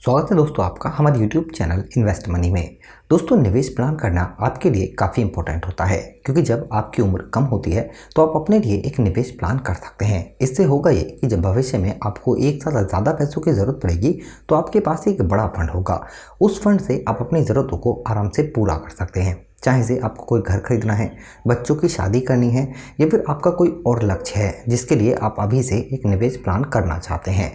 स्वागत है दोस्तों आपका हमारे YouTube चैनल इन्वेस्ट मनी में। दोस्तों निवेश प्लान करना आपके लिए काफ़ी इंपॉर्टेंट होता है क्योंकि जब आपकी उम्र कम होती है तो आप अपने लिए एक निवेश प्लान कर सकते हैं। इससे होगा ये कि जब भविष्य में आपको एक साथ ज़्यादा पैसों की ज़रूरत पड़ेगी तो आपके पास एक बड़ा फंड होगा। उस फंड से आप अपनी ज़रूरतों को आराम से पूरा कर सकते हैं, चाहे से आपको कोई घर खरीदना है, बच्चों की शादी करनी है या फिर आपका कोई और लक्ष्य है जिसके लिए आप अभी से एक निवेश प्लान करना चाहते हैं।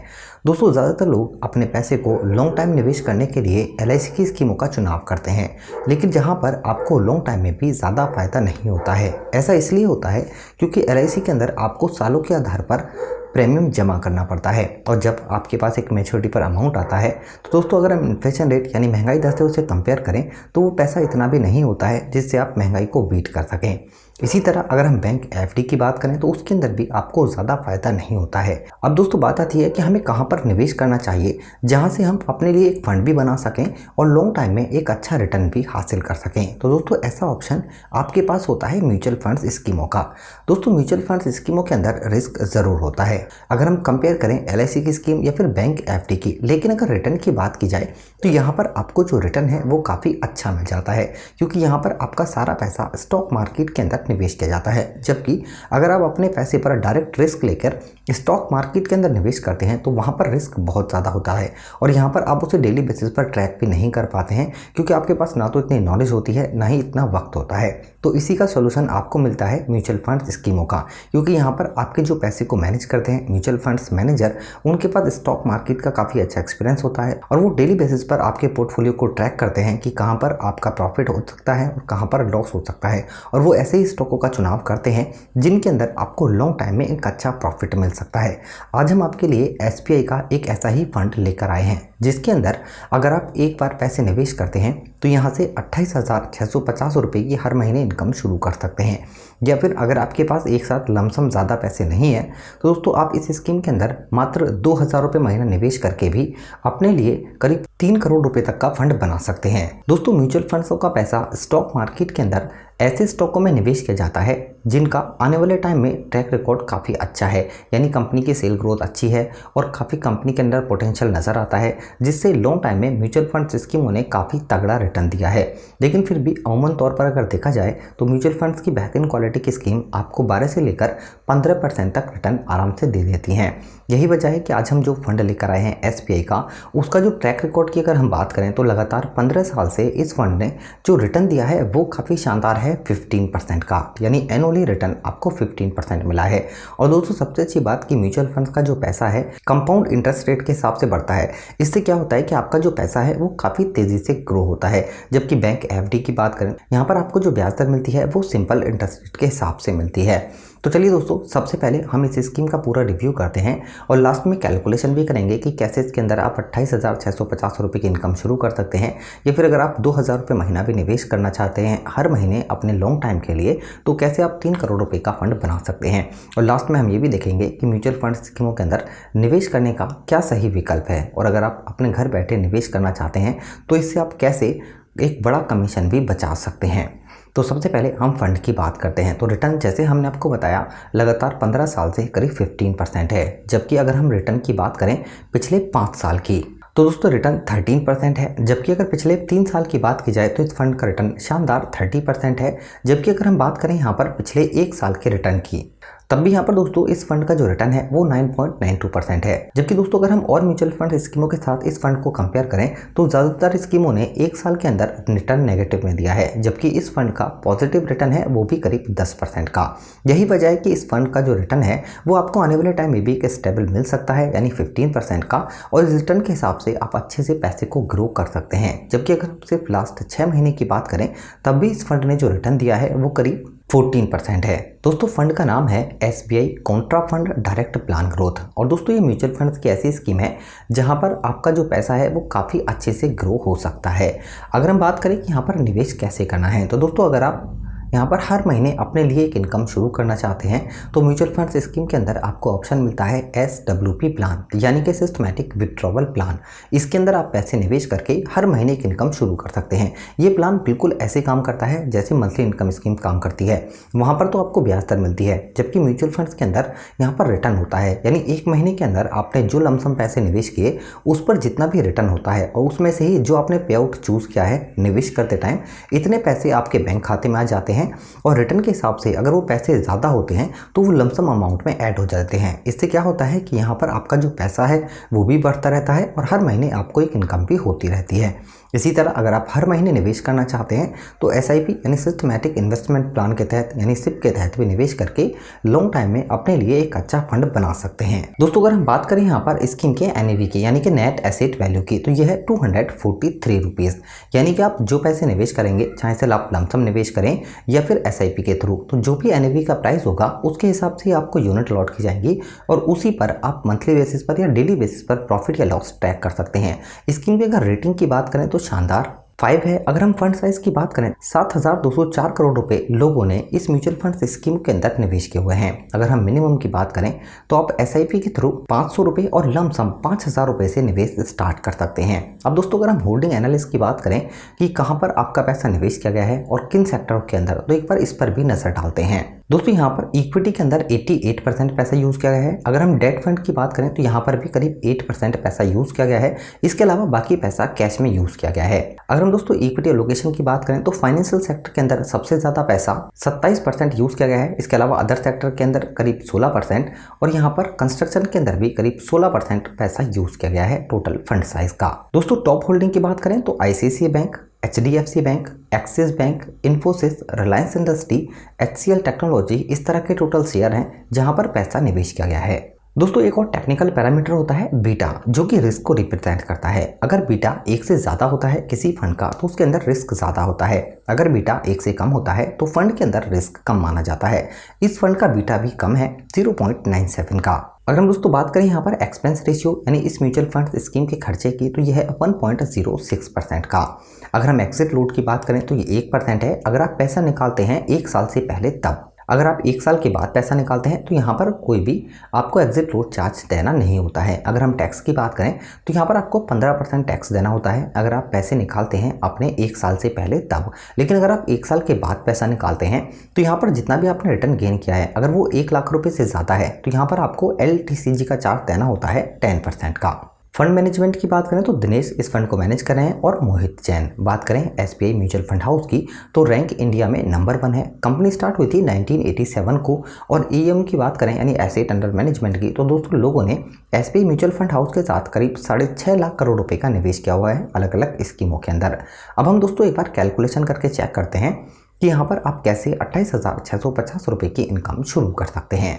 दोस्तों ज़्यादातर लोग अपने पैसे को लॉन्ग टाइम निवेश करने के लिए LIC की स्कीमों का चुनाव करते हैं, लेकिन जहां पर आपको लॉन्ग टाइम में भी ज़्यादा फायदा नहीं होता है। ऐसा इसलिए होता है क्योंकि LIC के अंदर आपको सालों के आधार पर प्रीमियम जमा करना पड़ता है और जब आपके पास एक मैच्योरिटी पर अमाउंट आता है तो दोस्तों अगर हम इन्फ्लेशन रेट यानी महंगाई दर से उसे कंपेयर करें तो वो पैसा इतना भी नहीं होता है जिससे आप महंगाई को बीट कर सकें। इसी तरह अगर हम बैंक FD की बात करें तो उसके अंदर भी आपको ज़्यादा फायदा नहीं होता है। अब दोस्तों बात आती है कि हमें कहाँ पर निवेश करना चाहिए जहाँ से हम अपने लिए एक फंड भी बना सकें और लॉन्ग टाइम में एक अच्छा रिटर्न भी हासिल कर सकें। तो दोस्तों ऐसा ऑप्शन आपके पास होता है म्यूचुअल फंड्स स्कीमों का। दोस्तों म्यूचुअल फंड्स स्कीमों के अंदर रिस्क ज़रूर होता है अगर हम कंपेयर करें LIC की स्कीम या फिर बैंक FD की, लेकिन अगर रिटर्न की बात की जाए तो यहाँ पर आपको जो रिटर्न है वो काफ़ी अच्छा मिल जाता है क्योंकि यहाँ पर आपका सारा पैसा स्टॉक मार्केट के अंदर निवेश किया जाता है। जबकि अगर आप अपने पैसे पर डायरेक्ट रिस्क लेकर स्टॉक मार्केट के अंदर निवेश करते हैं तो वहाँ पर रिस्क बहुत ज़्यादा होता है और यहाँ पर आप उसे डेली बेसिस पर ट्रैक भी नहीं कर पाते हैं क्योंकि आपके पास ना तो इतनी नॉलेज होती है ना ही इतना वक्त होता है। तो इसी का सोल्यूशन आपको मिलता है म्यूचुअल फंड्स स्कीमों का, क्योंकि यहाँ पर आपके जो पैसे को मैनेज करते हैं म्यूचुअल फंड्स मैनेजर, उनके पास स्टॉक मार्केट का काफ़ी अच्छा एक्सपीरियंस होता है और वो डेली बेसिस पर आपके पोर्टफोलियो को ट्रैक करते हैं कि कहाँ पर आपका प्रॉफिट हो सकता है और कहाँ पर लॉस हो सकता है, और वो ऐसे ही स्टॉकों का चुनाव करते हैं जिनके अंदर आपको लॉन्ग टाइम में एक अच्छा प्रॉफिट मिल सकता है। आज हम आपके लिए SBI का एक ऐसा ही फंड लेकर आए हैं जिसके अंदर अगर आप एक बार पैसे निवेश करते हैं तो यहाँ से 28,650 रुपये की हर महीने इनकम शुरू कर सकते हैं। या फिर अगर आपके पास एक साथ लमसम ज़्यादा पैसे नहीं है तो दोस्तों आप इस स्कीम के अंदर मात्र 2,000 रुपये महीना निवेश करके भी अपने लिए करीब 3 करोड़ रुपए तक का फंड बना सकते हैं। दोस्तों म्यूचुअल फंड्स का पैसा स्टॉक मार्केट के अंदर ऐसे स्टॉकों में निवेश किया जाता है जिनका आने वाले टाइम में ट्रैक रिकॉर्ड काफ़ी अच्छा है, यानी कंपनी की सेल ग्रोथ अच्छी है और काफ़ी कंपनी के अंदर पोटेंशियल नज़र आता है, जिससे लॉन्ग टाइम में म्यूचुअल फंड स्कीमों ने काफ़ी तगड़ा रिटर्न दिया है। लेकिन फिर भी अमूमन तौर पर अगर देखा जाए तो म्यूचुअल फंड्स की बेहतरीन क्वालिटी की स्कीम आपको 12 से लेकर 15% तक रिटर्न आराम से दे देती हैं। यही वजह है कि आज हम जो फंड लेकर आए हैं SBI का, उसका जो ट्रैक रिकॉर्ड की अगर हम बात करें तो लगातार 15 साल से इस फंड ने जो रिटर्न दिया है वो काफ़ी शानदार है 15% का, यानी एनुअली रिटर्न आपको 15% मिला है। और दोस्तों सबसे अच्छी बात कि म्यूचुअल फंड का जो पैसा है कंपाउंड इंटरेस्ट रेट के हिसाब से बढ़ता है। इससे क्या होता है कि आपका जो पैसा है वो काफ़ी तेज़ी से ग्रो होता है। जबकि बैंक FD की बात करें, यहाँ पर आपको जो ब्याज दर मिलती है वो सिंपल इंटरेस्ट रेट के हिसाब से मिलती है। तो चलिए दोस्तों सबसे पहले हम इस स्कीम का पूरा रिव्यू करते हैं और लास्ट में कैलकुलेशन भी करेंगे कि कैसे इसके अंदर आप 28,650 रुपये की इनकम शुरू कर सकते हैं, या फिर अगर आप 2,000 रुपये महीना भी निवेश करना चाहते हैं हर महीने अपने लॉन्ग टाइम के लिए तो कैसे आप 3 करोड़ रुपये का फंड बना सकते हैं। और लास्ट में हम ये भी देखेंगे कि म्यूचुअल फंड स्कीमों के अंदर निवेश करने का क्या सही विकल्प है, और अगर आप अपने घर बैठे निवेश करना चाहते हैं तो इससे आप कैसे एक बड़ा कमीशन भी बचा सकते हैं। तो सबसे पहले हम फंड की बात करते हैं। तो रिटर्न जैसे हमने आपको बताया लगातार 15 साल से करीब 15% है, जबकि अगर हम रिटर्न की बात करें पिछले 5 साल की तो दोस्तों रिटर्न 13% है। जबकि अगर पिछले 3 साल की बात की जाए तो इस फंड का रिटर्न शानदार 30% है। जबकि अगर हम बात करें यहाँ पर पिछले 1 साल के रिटर्न की, तब भी यहाँ पर दोस्तों इस फंड का जो रिटर्न है वो 9.92% है। जबकि दोस्तों अगर हम और म्यूचुअल फंड स्कीमों के साथ इस फंड को कंपेयर करें तो ज़्यादातर स्कीमों ने 1 साल के अंदर रिटर्न नेगेटिव में दिया है, जबकि इस फंड का पॉजिटिव रिटर्न है वो भी करीब 10% का। यही वजह है कि इस फंड का जो रिटर्न है वो आपको आने वाले टाइम में भी एक स्टेबल मिल सकता है, यानी 15% का, और इस रिटर्न के हिसाब से आप अच्छे से पैसे को ग्रो कर सकते हैं। जबकि अगर सिर्फ लास्ट 6 महीने की बात करें तब भी इस फंड ने जो रिटर्न दिया है वो करीब 14% है। दोस्तों फंड का नाम है SBI Contra fund direct plan growth, और दोस्तों ये म्यूचुअल फंड्स की ऐसी स्कीम है जहां पर आपका जो पैसा है वो काफ़ी अच्छे से ग्रो हो सकता है। अगर हम बात करें कि यहाँ पर निवेश कैसे करना है तो दोस्तों अगर आप यहाँ पर हर महीने अपने लिए एक इनकम शुरू करना चाहते हैं तो म्यूचुअल फंड्स स्कीम के अंदर आपको ऑप्शन मिलता है SWP प्लान, यानी कि सिस्टमैटिक विड्रॉवल प्लान। इसके अंदर आप पैसे निवेश करके हर महीने एक इनकम शुरू कर सकते हैं। ये प्लान बिल्कुल ऐसे काम करता है जैसे मंथली इनकम स्कीम काम करती है। वहाँ पर तो आपको ब्याज दर मिलती है, जबकि म्यूचुअल फंड्स के अंदर यहाँ पर रिटर्न होता है, यानी एक महीने के अंदर आपने जो लमसम पैसे निवेश किए उस पर जितना भी रिटर्न होता है और उसमें से ही जो आपने पे आउट चूज किया है निवेश करते टाइम, इतने पैसे आपके बैंक खाते में आ जाते हैं और रिटर्न के हिसाब से अगर वो पैसे ज़्यादा होते हैं तो वो लमसम अमाउंट में ऐड हो जाते हैं। इससे क्या होता है कि यहाँ पर आपका जो पैसा है वो भी बढ़ता रहता है और हर महीने आपको एक इनकम भी होती रहती है। इसी तरह अगर आप हर महीने निवेश करना चाहते हैं तो SIP यानी सिस्टमैटिक इन्वेस्टमेंट प्लान के तहत यानी SIP के तहत भी निवेश करके लॉन्ग टाइम में अपने लिए एक अच्छा फंड बना सकते हैं। दोस्तों अगर हम बात करें यहाँ पर स्कीम के NAV की यानी कि नेट एसेट वैल्यू की, तो यह है 243 रुपीज़। यानी कि आप जो पैसे निवेश करेंगे, चाहे से आप लमसम निवेश करें या फिर SIP के थ्रू, तो जो भी NAV का प्राइस होगा उसके हिसाब से आपको यूनिट लॉट की जाएंगी और उसी पर आप मंथली बेसिस पर या डेली बेसिस पर प्रॉफिट या लॉस ट्रैक कर सकते हैं। स्कीम की अगर रेटिंग की बात करें तो शानदार 5 है। अगर हम फंड साइज की बात करें 7,204 करोड़ रुपए लोगों ने इस म्यूचुअल फंड स्कीम के अंदर निवेश किए हुए हैं। अगर हम मिनिमम की बात करें तो आप SIP के थ्रू 500 रुपए और लमसम 5,000 रुपए से निवेश स्टार्ट कर सकते हैं। अब दोस्तों अगर हम होल्डिंग एनालिसिस की बात करें कि कहां पर आपका पैसा निवेश किया गया है और किन सेक्टरों के अंदर, तो एक बार इस पर भी नजर डालते हैं। दोस्तों यहाँ पर इक्विटी के अंदर 88% पैसा यूज किया गया है। अगर हम डेट फंड की बात करें तो यहाँ पर भी करीब 8% पैसा यूज किया गया है। इसके अलावा बाकी पैसा कैश में यूज किया गया है। अगर हम दोस्तों इक्विटी एलोकेशन की बात करें तो फाइनेंशियल सेक्टर के अंदर सबसे ज्यादा पैसा 27% यूज किया गया है। इसके अलावा अदर सेक्टर के अंदर करीब 16% और यहाँ पर कंस्ट्रक्शन के अंदर भी करीब 16% पैसा यूज किया गया है टोटल फंड साइज का। दोस्तों टॉप होल्डिंग की बात करें तो ICICI bank, HDFC bank, axis bank, Infosys, Reliance industry, HCL technology, इस तरह के टोटल शेयर हैं जहां पर पैसा निवेश किया गया है। दोस्तों एक और टेक्निकल पैरामीटर होता है बीटा, जो कि रिस्क को रिप्रेजेंट करता है। अगर बीटा 1 से ज्यादा होता है किसी फंड का तो उसके अंदर रिस्क ज्यादा होता है। अगर बीटा 1 से कम होता है तो फंड के अंदर रिस्क कम माना जाता है। इस फंड का बीटा भी कम है 0.97 का। अगर हम दोस्तों बात करें यहाँ पर एक्सपेंस रेशियो यानी इस म्यूचुअल फंड स्कीम के खर्चे की, तो यह है 1.06% का। अगर हम एक्सिट लोड की बात करें तो ये 1% है। अगर आप पैसा निकालते हैं 1 साल से पहले तब। अगर आप 1 साल के बाद पैसा निकालते हैं तो यहाँ पर कोई भी आपको एग्जिट लोड चार्ज देना नहीं होता है। अगर हम टैक्स की बात करें तो यहाँ पर आपको 15% टैक्स देना होता है अगर आप पैसे निकालते हैं अपने 1 साल से पहले तब। लेकिन अगर आप 1 साल के बाद पैसा निकालते हैं तो यहाँ पर जितना भी आपने रिटर्न गेन किया है, अगर वो 1 लाख रुपए से ज़्यादा है तो यहाँ पर आपको LTCG का चार्ज देना होता है 10% का। फंड मैनेजमेंट की बात करें तो दिनेश इस फंड को मैनेज कर रहे हैं और मोहित जैन। बात करें SBI म्यूचुअल फंड हाउस की तो रैंक इंडिया में नंबर 1 है। कंपनी स्टार्ट हुई थी 1987 को। और EM की बात करें यानी एसेट अंडर मैनेजमेंट की, तो दोस्तों लोगों ने SBI म्यूचुअल फंड हाउस के साथ करीब 6.5 लाख करोड़ रुपए का निवेश किया हुआ है अलग अलग स्कीमों के अंदर। अब हम दोस्तों एक बार कैलकुलेशन करके चेक करते हैं कि यहाँ पर आप कैसे 28,650 रुपए की इनकम शुरू कर सकते हैं।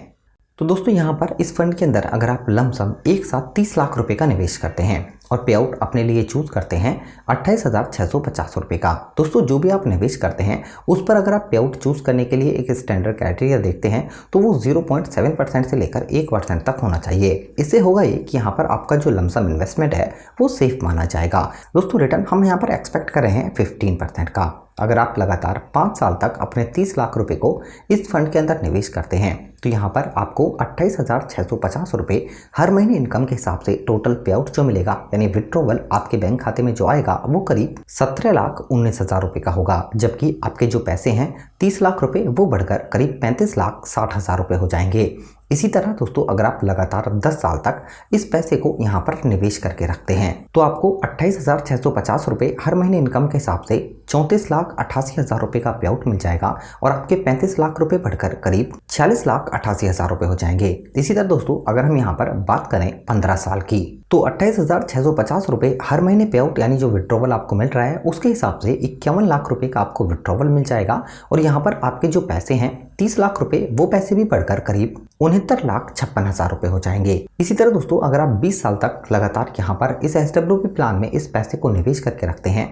तो दोस्तों यहाँ पर इस फंड के अंदर अगर आप लमसम एक साथ 30 लाख रुपए का निवेश करते हैं और पे आउट अपने लिए चूज करते हैं 28,650 रुपए का। दोस्तों जो भी आप निवेश करते हैं उस पर अगर आप पे आउट चूज करने के लिए एक स्टैंडर्ड क्राइटेरिया देखते हैं तो वो 0.7% से लेकर 1% तक होना चाहिए। इससे होगा ये कि यहाँ पर आपका जो लमसम इन्वेस्टमेंट है वो सेफ माना जाएगा। दोस्तों रिटर्न हम यहाँ पर एक्सपेक्ट कर रहे हैं 15% का। अगर आप लगातार 5 साल तक अपने 30 लाख रुपए को इस फंड के अंदर निवेश करते हैं तो यहाँ पर आपको 28,650 रुपए हर महीने इनकम के हिसाब से टोटल पे आउट जो मिलेगा यानी विड्रॉवल आपके बैंक खाते में जो आएगा वो करीब 17,19,000 रुपए का होगा। जबकि आपके जो पैसे हैं 30 लाख रुपए वो बढ़कर करीब 35,60,000 रुपए हो जाएंगे। इसी तरह दोस्तों अगर आप लगातार 10 साल तक इस पैसे को यहाँ पर निवेश करके रखते हैं तो आपको 28,650 रुपए हर महीने इनकम के हिसाब से 34,88,000 रुपए का पे आउट मिल जाएगा और आपके 35 लाख रुपए बढ़कर करीब 46,88,000 रुपए हो जाएंगे। इसी तरह दोस्तों अगर हम यहाँ पर बात करें 15 साल की तो 28,650 रुपए हर महीने पे आउट यानी जो विड्रॉवल आपको मिल रहा है उसके हिसाब से 51 लाख रुपए का आपको विड्रॉवल मिल जाएगा और यहाँ पर आपके जो पैसे हैं 30 लाख रुपए वो पैसे भी बढ़कर करीब 69,56,000 रुपए हो जाएंगे। इसी तरह दोस्तों अगर आप 20 साल तक लगातार यहाँ पर इस SWP प्लान में इस पैसे को निवेश करके रखते हैं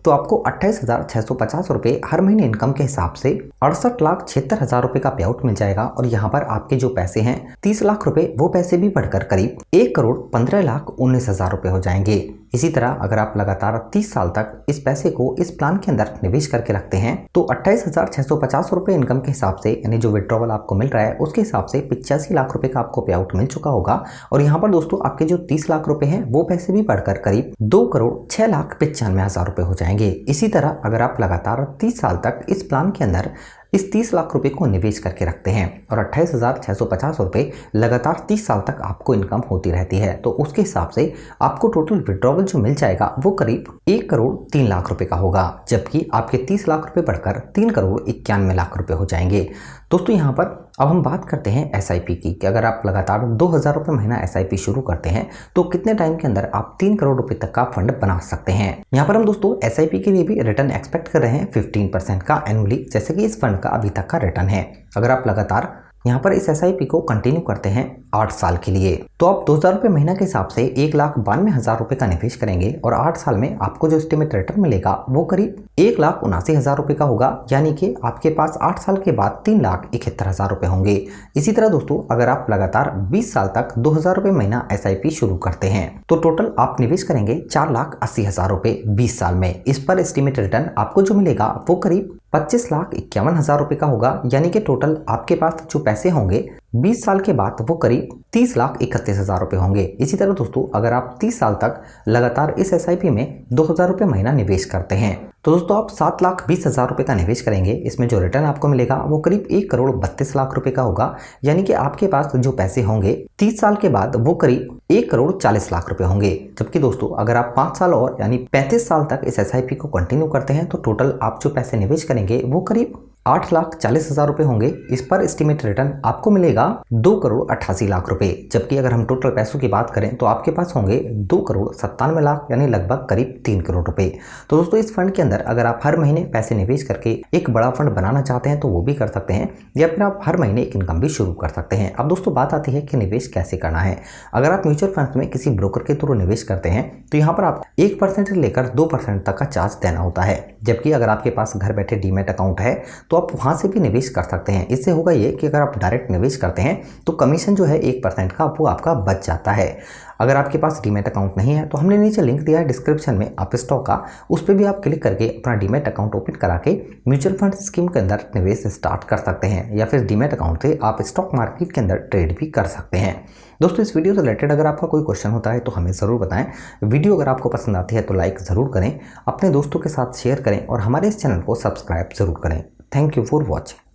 तो आपको 28,650 रुपए हर महीने इनकम के हिसाब से 68,76,000 रुपए का पे आउट मिल जाएगा और यहाँ पर आपके जो पैसे हैं 30 लाख रुपए वो पैसे भी बढ़कर करीब 1,15,19,000 रुपए हो जाएंगे। इसी तरह अगर आप लगातार 30 साल तक इस पैसे को इस प्लान के अंदर निवेश करके रखते हैं तो 28,650 रुपए इनकम के हिसाब से, यानी जो विड्रॉवल आपको मिल रहा है उसके हिसाब से 85 लाख रुपए का आपको पे आउट मिल चुका होगा। और यहाँ पर दोस्तों आपके जो 30 लाख रुपए हैं वो पैसे भी बढ़कर करीब 2,06,95,000 रुपए हो जाएंगे। इसी तरह अगर आप लगातार 30 साल तक इस प्लान के अंदर इस 30 लाख रुपए को निवेश करके रखते हैं और 28,650 रुपए लगातार 30 साल तक आपको इनकम होती रहती है, तो उसके हिसाब से आपको टोटल विड्रॉवल जो मिल जाएगा वो करीब 1,03,00,000 रुपए का होगा, जबकि आपके 30 लाख रुपए बढ़कर 3,91,00,000 रुपए हो जाएंगे। दोस्तों यहाँ पर अब हम बात करते हैं SIP की कि अगर आप लगातार 2,000 रुपये महीना SIP शुरू करते हैं तो कितने टाइम के अंदर आप 3 करोड़ रुपए तक का फंड बना सकते हैं। यहाँ पर हम दोस्तों SIP के लिए भी रिटर्न एक्सपेक्ट कर रहे हैं 15% का एनुअली, जैसे कि इस फंड का अभी तक का रिटर्न है। अगर आप लगातार यहाँ पर इस SIP को कंटिन्यू करते हैं 8 साल के लिए तो आप 2,000 रुपये महीना के हिसाब से 1,92,000 रुपये का निवेश करेंगे और 8 साल में आपको जो एस्टिमेट रिटर्न मिलेगा वो करीब 1,79,000 रुपये का होगा, यानी कि आपके पास 8 साल के बाद 3,71,000 रुपये होंगे। इसी तरह दोस्तों अगर आप लगातार 20 साल तक 2,000 रुपये महीना SIP शुरू करते हैं तो टोटल आप निवेश करेंगे 4,80,000 रुपये 20 साल में। इस पर एस्टिमेट रिटर्न आपको जो मिलेगा वो करीब 25,51,000 रुपये का होगा, यानी कि टोटल आपके पास जो पैसे होंगे 20 साल के बाद वो करीब 30,31,000 रुपये होंगे। इसी तरह दोस्तों अगर आप 30 साल तक लगातार इस SIP में 2,000 रुपये महीना निवेश करते हैं तो दोस्तों आप 7,20,000 रुपये का निवेश करेंगे। इसमें जो रिटर्न आपको मिलेगा वो करीब 1,32,00,000 रुपये का होगा, यानी कि आपके पास जो पैसे होंगे 30 साल के बाद वो करीब 1,40,00,000 रुपये होंगे। जबकि दोस्तों अगर आप 5 साल और यानी 35 साल तक इस SIP को कंटिन्यू करते हैं तो टोटल आप जो पैसे निवेश करेंगे वो करीब 8,40,000 रुपये होंगे। इस पर एस्टिमेट रिटर्न आपको मिलेगा 2,88,00,000 रुपए, जबकि अगर हम टोटल पैसों की बात करें तो आपके पास होंगे 2,97,00,000 यानी लगभग करीब 3 करोड़ रुपए। तो दोस्तों इस फंड के अंदर अगर आप हर महीने पैसे निवेश करके एक बड़ा फंड बनाना चाहते हैं तो वो भी कर सकते हैं, या फिर आप हर महीने एक इनकम भी शुरू कर सकते हैं। अब दोस्तों बात आती है कि निवेश कैसे करना है। अगर आप म्यूचुअल फंड में किसी ब्रोकर के थ्रू निवेश करते हैं तो यहाँ पर आप 1% से लेकर 2% तक का चार्ज देना होता है, जबकि अगर आपके पास घर बैठे डीमैट अकाउंट है तो आप वहां से भी निवेश कर सकते हैं। इससे होगा ये कि अगर आप डायरेक्ट निवेश करते हैं तो कमीशन जो है 1% का वो आपका बच जाता है। अगर आपके पास डीमैट अकाउंट नहीं है तो हमने नीचे लिंक दिया है डिस्क्रिप्शन में आप स्टॉक का, उस पर भी आप क्लिक करके अपना डीमैट अकाउंट ओपन करा के म्यूचुअल फंड स्कीम के अंदर निवेश स्टार्ट कर सकते हैं, या फिर डीमैट अकाउंट से आप स्टॉक मार्केट के अंदर ट्रेड भी कर सकते हैं। दोस्तों इस वीडियो से रिलेटेड अगर आपका कोई क्वेश्चन होता है तो हमें ज़रूर बताएं। वीडियो अगर आपको पसंद आती है तो लाइक ज़रूर करें, अपने दोस्तों के साथ शेयर करें और हमारे इस चैनल को सब्सक्राइब ज़रूर करें। Thank you for watching.